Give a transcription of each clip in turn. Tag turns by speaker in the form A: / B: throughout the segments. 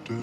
A: Hey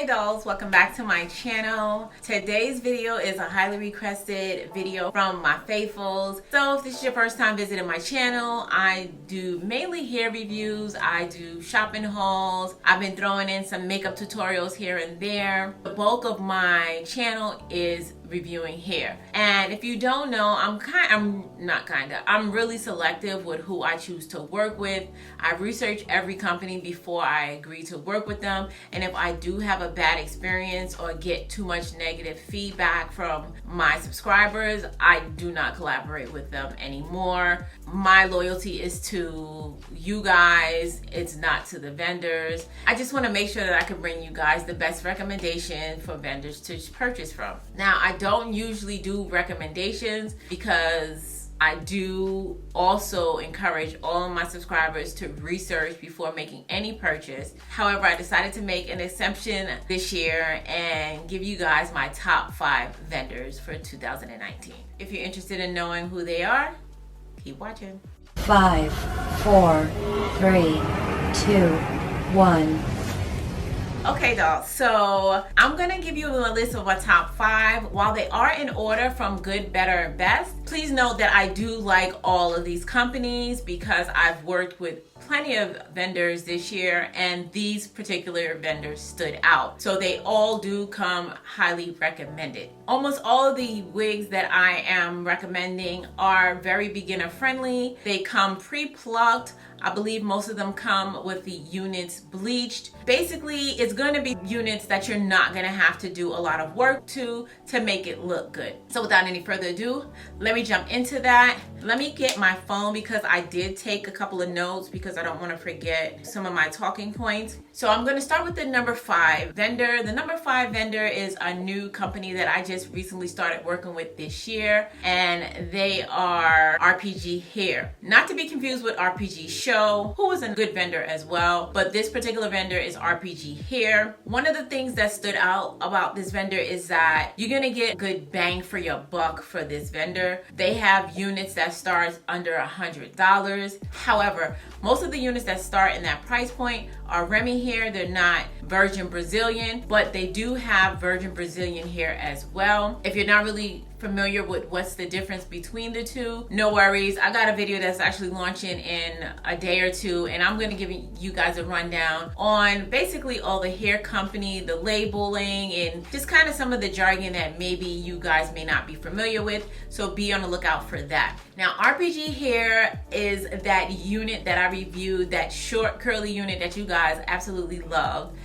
A: dolls, welcome back to my channel. Today's video is a highly requested video from my faithfuls. So if this is your first time visiting my channel, I do mainly hair reviews, I do shopping hauls, I've been throwing in some makeup tutorials here and there. The bulk of my channel is reviewing hair. And if you don't know, I'm really selective with who I choose to work with. I research every company before I agree to work with them. And if I do have a bad experience or get too much negative feedback from my subscribers, I do not collaborate with them anymore. My loyalty is to you guys, it's not to the vendors. I just want to make sure that I can bring you guys the best recommendation for vendors to purchase from. Now, I don't usually do recommendations because I do also encourage all of my subscribers to research before making any purchase. However, I decided to make an exception this year and give you guys my top 5 vendors for 2019. If you're interested in knowing who they are, keep watching.
B: 5, 4, 3, 2, 1.
A: Okay, dolls, so I'm gonna give you a list of my top 5. While they are in order from good, better, and best, please note that I do like all of these companies because I've worked with plenty of vendors this year and these particular vendors stood out. So they all do come highly recommended. Almost all of the wigs that I am recommending are very beginner friendly. They come pre-plucked. I believe most of them come with the units bleached. Basically, it's going to be units that you're not going to have to do a lot of work to make it look good. So without any further ado, let me jump into that. Let me get my phone because I did take a couple of notes because I don't want to forget some of my talking points. So I'm going to start with the number 5 vendor. The number 5 vendor is a new company that I just recently started working with this year, and they are RPG Hair. Not to be confused with RPG Show, who is a good vendor as well, but this particular vendor is RPG Hair. One of the things that stood out about this vendor is that you're gonna get good bang for your buck for this vendor. They have units that start under $100. However, most of the units that start in that price point are Remy hair. They're not virgin Brazilian, but they do have virgin Brazilian hair as well. If you're not really familiar with what's the difference between the two, no worries. I got a video that's actually launching in a day or two, and I'm going to give you guys a rundown on basically all the hair company, the labeling, and just kind of some of the jargon that maybe you guys may not be familiar with. So be on the lookout for that. Now, RPG Hair is that unit that I reviewed, that short curly unit that you guys absolutely loved.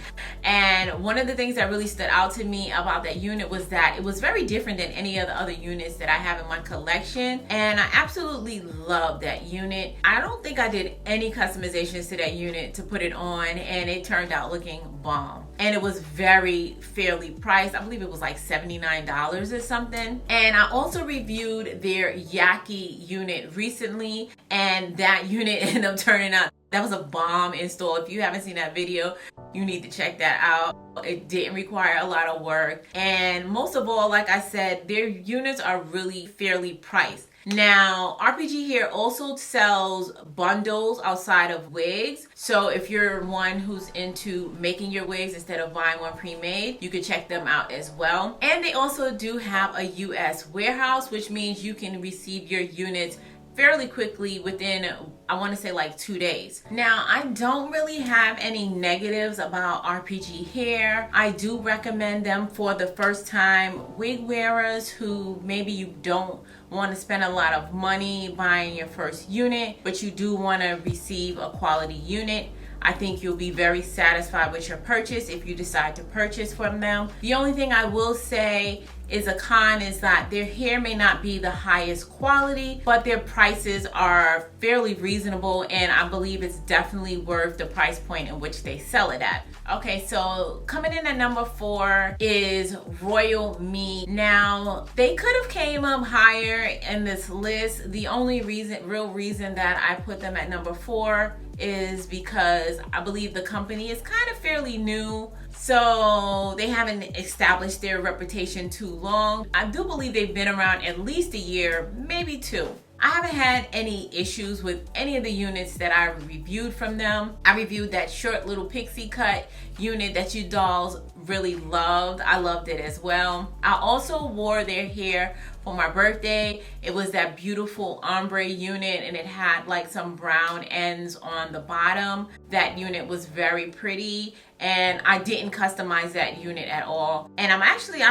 A: And one of the things that really stood out to me about that unit was that it was very different than any of the other units that I have in my collection, and I absolutely love that unit. I don't think I did any customizations to that unit to put it on, and it turned out looking bomb. And it was very fairly priced. I believe it was like $79 or something. And I also reviewed their Yaki unit recently, and that unit ended up turning out, that was a bomb install. If you haven't seen that video, you need to check that out. It didn't require a lot of work. And most of all, like I said, their units are really fairly priced. Now, RPG Hair also sells bundles outside of wigs. So if you're one who's into making your wigs instead of buying one pre-made, you can check them out as well. And they also do have a US warehouse, which means you can receive your units fairly quickly within, I want to say like 2 days. Now, I don't really have any negatives about RPG Hair. I do recommend them for the first time wig wearers who maybe you don't want to spend a lot of money buying your first unit, but you do want to receive a quality unit. I think you'll be very satisfied with your purchase if you decide to purchase from them. The only thing I will say is a con is that their hair may not be the highest quality, but their prices are fairly reasonable, and I believe it's definitely worth the price point in which they sell it at. Okay, so coming in at number 4 is Royal Me. Now, they could have came up higher in this list. The only real reason that I put them at number 4 is because I believe the company is kind of fairly new, so they haven't established their reputation too long. I do believe they've been around at least a year, maybe two. I haven't had any issues with any of the units that I reviewed from them. I reviewed that short little pixie cut unit that you dolls really loved. I loved it as well. I also wore their hair for my birthday. It was that beautiful ombre unit, and it had like some brown ends on the bottom. That unit was very pretty, and I didn't customize that unit at all. And I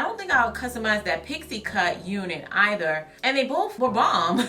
A: don't think I would customize that pixie cut unit either. And they both were bomb.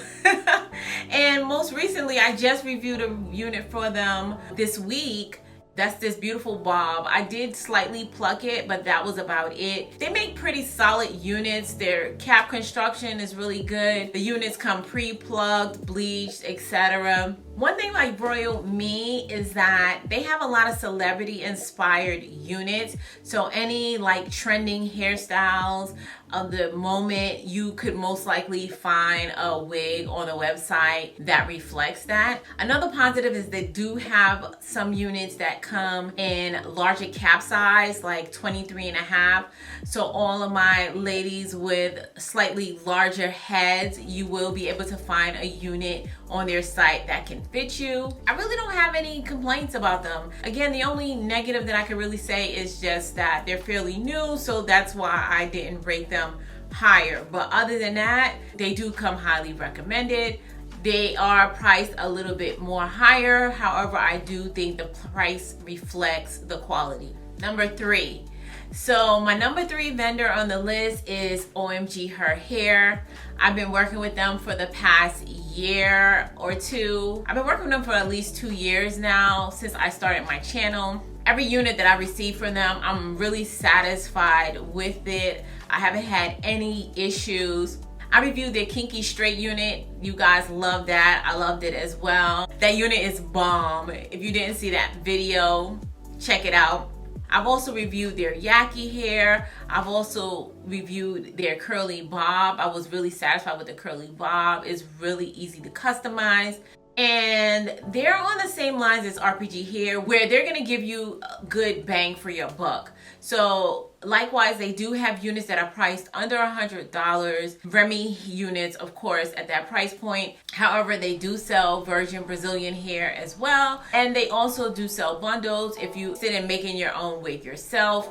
A: And most recently, I just reviewed a unit for them this week. That's this beautiful bob. I did slightly pluck it, but that was about it. They make pretty solid units. Their cap construction is really good. The units come pre-plugged, bleached, etc. One thing like Royal Me is that they have a lot of celebrity inspired units. So any like trending hairstyles of the moment, you could most likely find a wig on the website that reflects that. Another positive is they do have some units that come in larger cap size, like 23.5. So all of my ladies with slightly larger heads, you will be able to find a unit on their site that can fit you. I really don't have any complaints about them. Again, the only negative that I can really say is just that they're fairly new, so that's why I didn't rate them higher. But other than that, they do come highly recommended. They are priced a little bit more higher. However, I do think the price reflects the quality. Number 3. So my number 3 vendor on the list is OmgHerHair. I've been working with them for the past year or two. I've been working with them for at least 2 years now since I started my channel. Every unit that I receive from them, I'm really satisfied with it. I haven't had any issues. I reviewed their Kinky straight unit. You guys love that. I loved it as well. That unit is bomb. If you didn't see that video, check it out. I've also reviewed their Yaki hair. I've also reviewed their curly bob. I was really satisfied with the curly bob. It's really easy to customize. And they're on the same lines as RPG Hair, where they're gonna give you a good bang for your buck. So likewise, they do have units that are priced under $100. Remy units, of course, at that price point. However, they do sell virgin Brazilian hair as well. And they also do sell bundles if you sit and making your own wig yourself.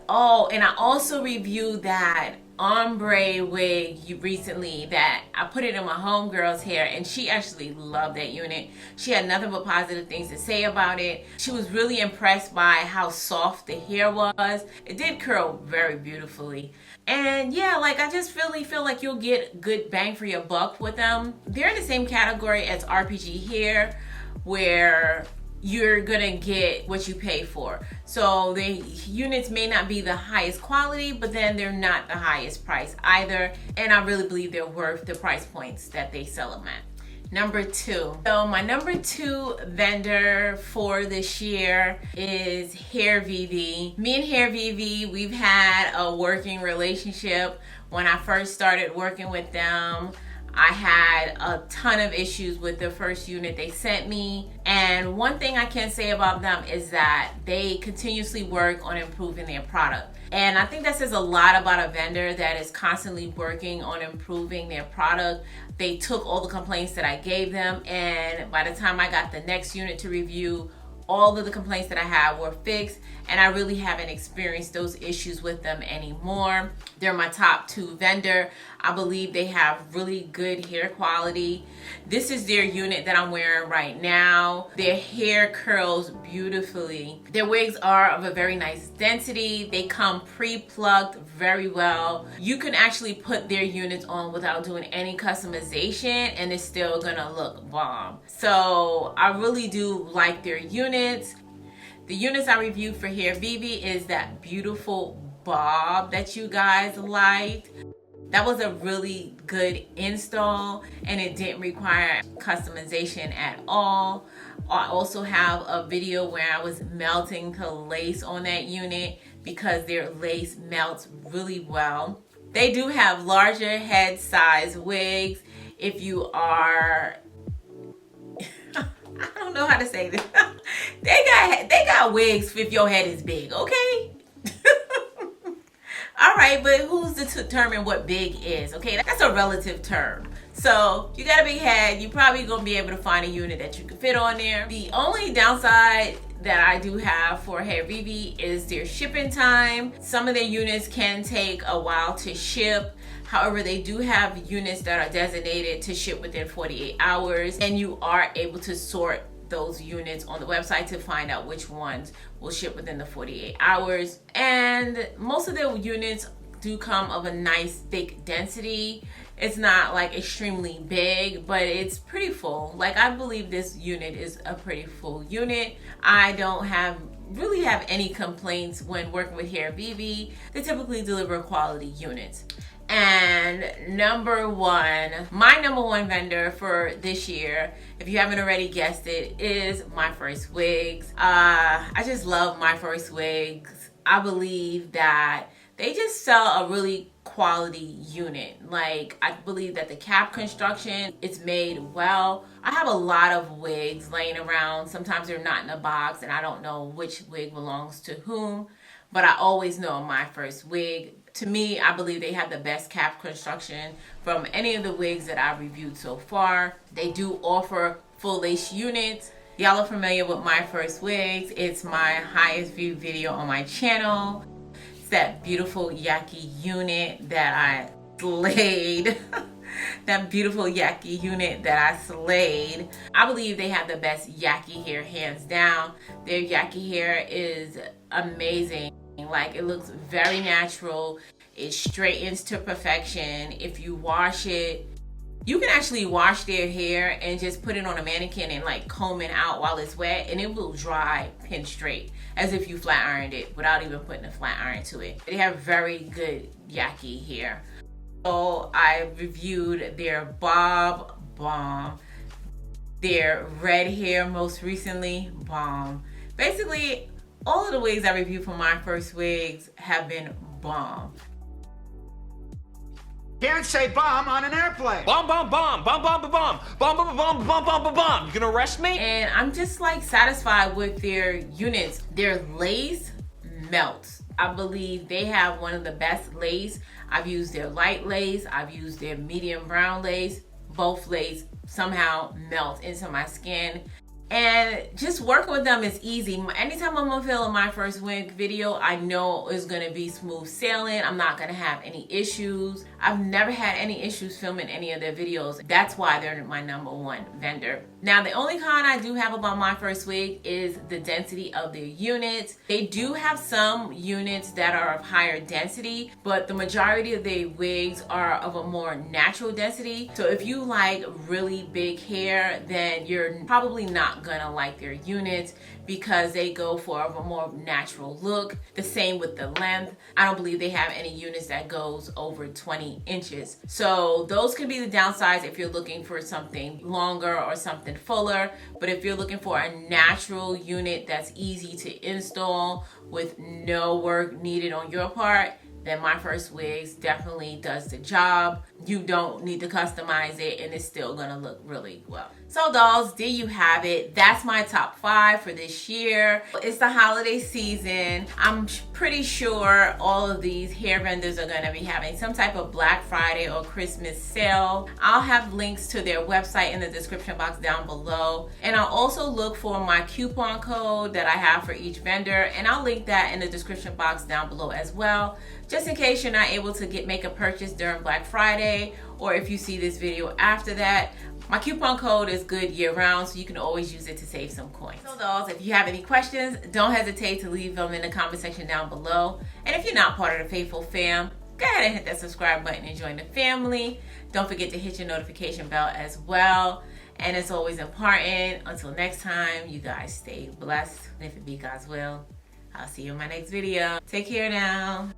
A: Oh, and I also reviewed that Ombre wig recently that I put it in my homegirl's hair, and she actually loved that unit. She had nothing but positive things to say about it. She was really impressed by how soft the hair was. It did curl very beautifully. And yeah, like I just really feel like you'll get good bang for your buck with them. They're in the same category as RPG Hair, where you're gonna get what you pay for. So the units may not be the highest quality, but then they're not the highest price either. And I really believe they're worth the price points that they sell them at. Number 2. So my number 2 vendor for this year is Hairvivi. Me and Hairvivi, we've had a working relationship. When I first started working with them, I had a ton of issues with the first unit they sent me. And one thing I can say about them is that they continuously work on improving their product. And I think that says a lot about a vendor that is constantly working on improving their product. They took all the complaints that I gave them, and by the time I got the next unit to review, all of the complaints that I had were fixed, and I really haven't experienced those issues with them anymore. They're my top 2 vendor. I believe they have really good hair quality. This is their unit that I'm wearing right now. Their hair curls beautifully. Their wigs are of a very nice density. They come pre-plucked very well. You can actually put their units on without doing any customization, and it's still gonna look bomb. So I really do like their units. The units I reviewed for Hairvivi is that beautiful bob that you guys liked. That was a really good install, and it didn't require customization at all. I also have a video where I was melting the lace on that unit because their lace melts really well. They do have larger head size wigs if you are I don't don't know how to say this. they got wigs if your head is big, okay? All right, but who's to determine what big is, okay? That's a relative term. So you got a big head, you probably gonna be able to find a unit that you can fit on there. The only downside that I do have for Hairvivi is their shipping time. Some of their units can take a while to ship. However, they do have units that are designated to ship within 48 hours, and you are able to sort those units on the website to find out which ones will ship within the 48 hours. And most of the units do come of a nice thick density. It's not like extremely big, but it's pretty full. Like, I believe this unit is a pretty full unit. I don't really have any complaints when working with Hairvivi. They typically deliver quality units. And my number one vendor for this year, if you haven't already guessed it, is My First Wigs. I just love My First Wigs. I believe that they just sell a really quality unit. Like, I believe that the cap construction is made well. I have a lot of wigs laying around. Sometimes they're not in a box and I don't know which wig belongs to whom, but I always know My First Wig. To me, I believe they have the best cap construction from any of the wigs that I've reviewed so far. They do offer full lace units. Y'all are familiar with My First Wigs. It's my highest viewed video on my channel. It's that beautiful Yaki unit that I slayed. That beautiful Yaki unit that I slayed. I believe they have the best Yaki hair, hands down. Their Yaki hair is amazing. Like, it looks very natural. It straightens to perfection. If you wash it, you can actually wash their hair and just put it on a mannequin and like comb it out while it's wet, and it will dry pin straight as if you flat ironed it without even putting a flat iron to it. They have very good Yaki hair. So I reviewed their Bob Bomb, their red hair most recently, bomb. Basically, all of the wigs I reviewed from My First Wigs have been bomb.
C: Can't say bomb on an airplane.
D: Bomb, bomb, bomb, bomb, bomb, bomb, bomb, bomb, bomb, bomb, bomb, bomb, bomb, bomb. You gonna arrest me?
A: And I'm just like satisfied with their units. Their lace melts. I believe they have one of the best lace. I've used their light lace. I've used their medium brown lace. Both lace somehow melt into my skin. And just working with them is easy. Anytime I'm gonna film a My First Wig video, I know it's gonna be smooth sailing. I'm not gonna have any issues. I've never had any issues filming any of their videos. That's why they're my number one vendor. Now, the only con I do have about My First Wig is the density of their units. They do have some units that are of higher density, but the majority of their wigs are of a more natural density. So if you like really big hair, then you're probably not gonna like their units because they go for a more natural look. The same with the length. I don't believe they have any units that goes over 20 inches. So those could be the downsides if you're looking for something longer or something fuller. But if you're looking for a natural unit that's easy to install with no work needed on your part, then My First Wigs definitely does the job. You don't need to customize it and it's still gonna look really well. So dolls, there you have it. That's my top 5 for this year. It's the holiday season. I'm pretty sure all of these hair vendors are gonna be having some type of Black Friday or Christmas sale. I'll have links to their website in the description box down below. And I'll also look for my coupon code that I have for each vendor, and I'll link that in the description box down below as well, just in case you're not able to make a purchase during Black Friday, or if you see this video after that. My coupon code is good year round, so you can always use it to save some coins. So dolls, if you have any questions, don't hesitate to leave them in the comment section down below. And if you're not part of the Faithful Fam, go ahead and hit that subscribe button and join the family. Don't forget to hit your notification bell as well. And it's always important, until next time, you guys stay blessed. And if it be God's will, I'll see you in my next video. Take care now.